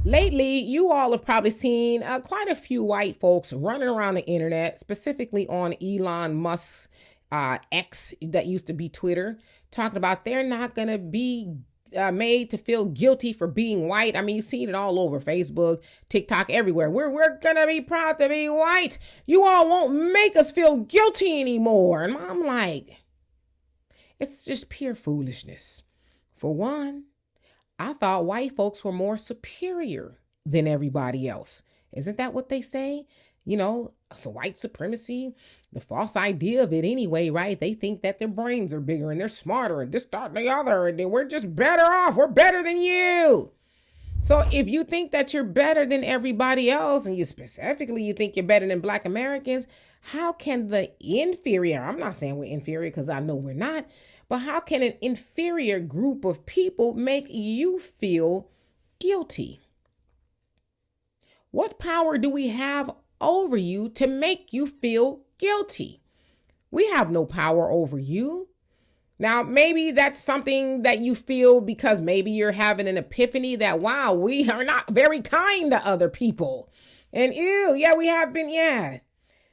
Lately, you all have probably seen quite a few white folks running around the internet, specifically on Elon Musk's X, that used to be Twitter, talking about they're not going to be made to feel guilty for being white. I mean, you've seen it all over Facebook, TikTok, everywhere. We're going to be proud to be white. You all won't make us feel guilty anymore. And I'm like, it's just pure foolishness. For one, I thought white folks were more superior than everybody else. Isn't that what they say? You know, so white supremacy, the false idea of it anyway, right? They think that their brains are bigger and they're smarter and this, that, and the other, and then we're just better off. We're better than you. So if you think that you're better than everybody else, and you specifically you think you're better than Black Americans, how can the inferior, I'm not saying we're inferior because I know we're not, but how can an inferior group of people make you feel guilty? What power do we have over you to make you feel guilty? We have no power over you. Now, maybe that's something that you feel because maybe you're having an epiphany that, wow, we are not very kind to other people. And ew, yeah, we have been, yeah.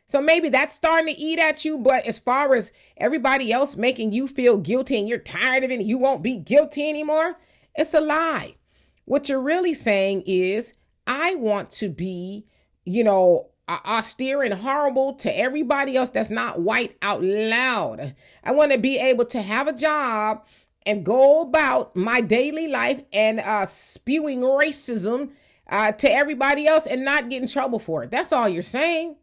So maybe that's starting to eat at you. But as far as everybody else making you feel guilty and you're tired of it and you won't be guilty anymore, it's a lie. What you're really saying is, I want to be, austere and horrible to everybody else that's not white out loud. I want to be able to have a job and go about my daily life and spewing racism to everybody else and not get in trouble for it. That's all you're saying.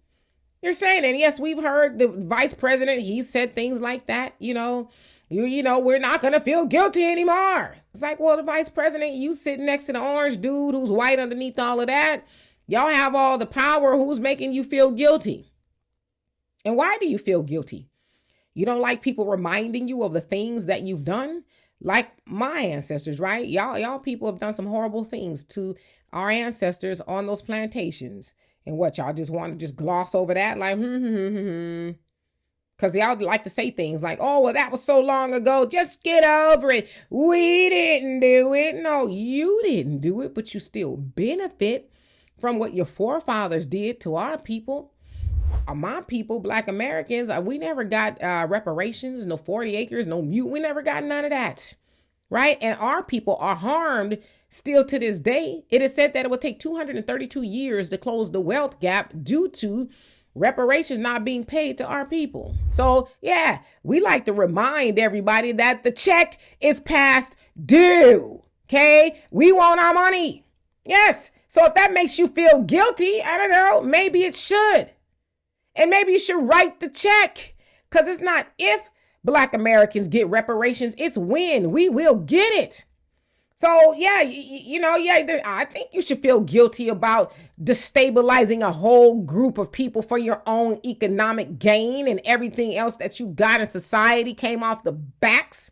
You're saying, and yes, we've heard the vice president, he said things like that, we're not going to feel guilty anymore. It's like, well, the vice president, you sitting next to the orange dude who's white underneath all of that. Y'all have all the power. Who's making you feel guilty? And why do you feel guilty? You don't like people reminding you of the things that you've done? Like my ancestors, right? Y'all people have done some horrible things to our ancestors on those plantations. And what, y'all just want to just gloss over that? Like, Because y'all like to say things like, oh, well, that was so long ago. Just get over it. We didn't do it. No, you didn't do it, but you still benefit from what your forefathers did to our people. My people, Black Americans, we never got reparations, no 40 acres, no mute. We never got none of that, right? And our people are harmed still to this day. It is said that it would take 232 years to close the wealth gap due to reparations not being paid to our people. So yeah, we like to remind everybody that the check is past due. Okay, we want our money. Yes. So if that makes you feel guilty, I don't know, maybe it should. And maybe you should write the check, because it's not if Black Americans get reparations, it's when we will get it. So yeah, I think you should feel guilty about destabilizing a whole group of people for your own economic gain, and everything else that you got in society came off the backs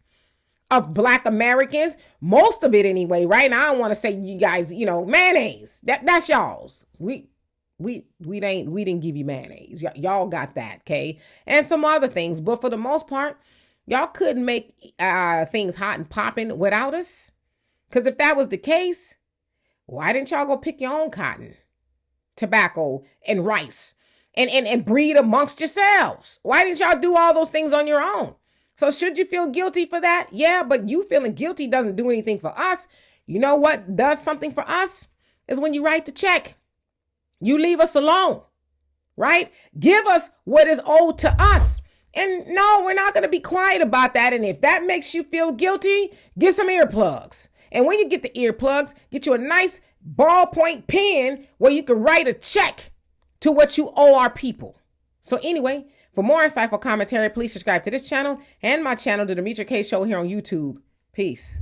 of Black Americans. Most of it anyway, right? Now I don't want to say you guys, mayonnaise. That's y'all's. We didn't give you mayonnaise. Y'all got that, okay? And some other things, but for the most part, y'all couldn't make things hot and popping without us. Because if that was the case, why didn't y'all go pick your own cotton, tobacco, and rice and breed amongst yourselves? Why didn't y'all do all those things on your own? So should you feel guilty for that? Yeah, but you feeling guilty doesn't do anything for us. You know what does something for us? Is when you write the check. You leave us alone, right? Give us what is owed to us. And no, we're not going to be quiet about that. And if that makes you feel guilty, get some earplugs. And when you get the earplugs, get you a nice ballpoint pen where you can write a check to what you owe our people. So anyway, for more insightful commentary, please subscribe to this channel and my channel, The Demetra Kaye Show, here on YouTube. Peace.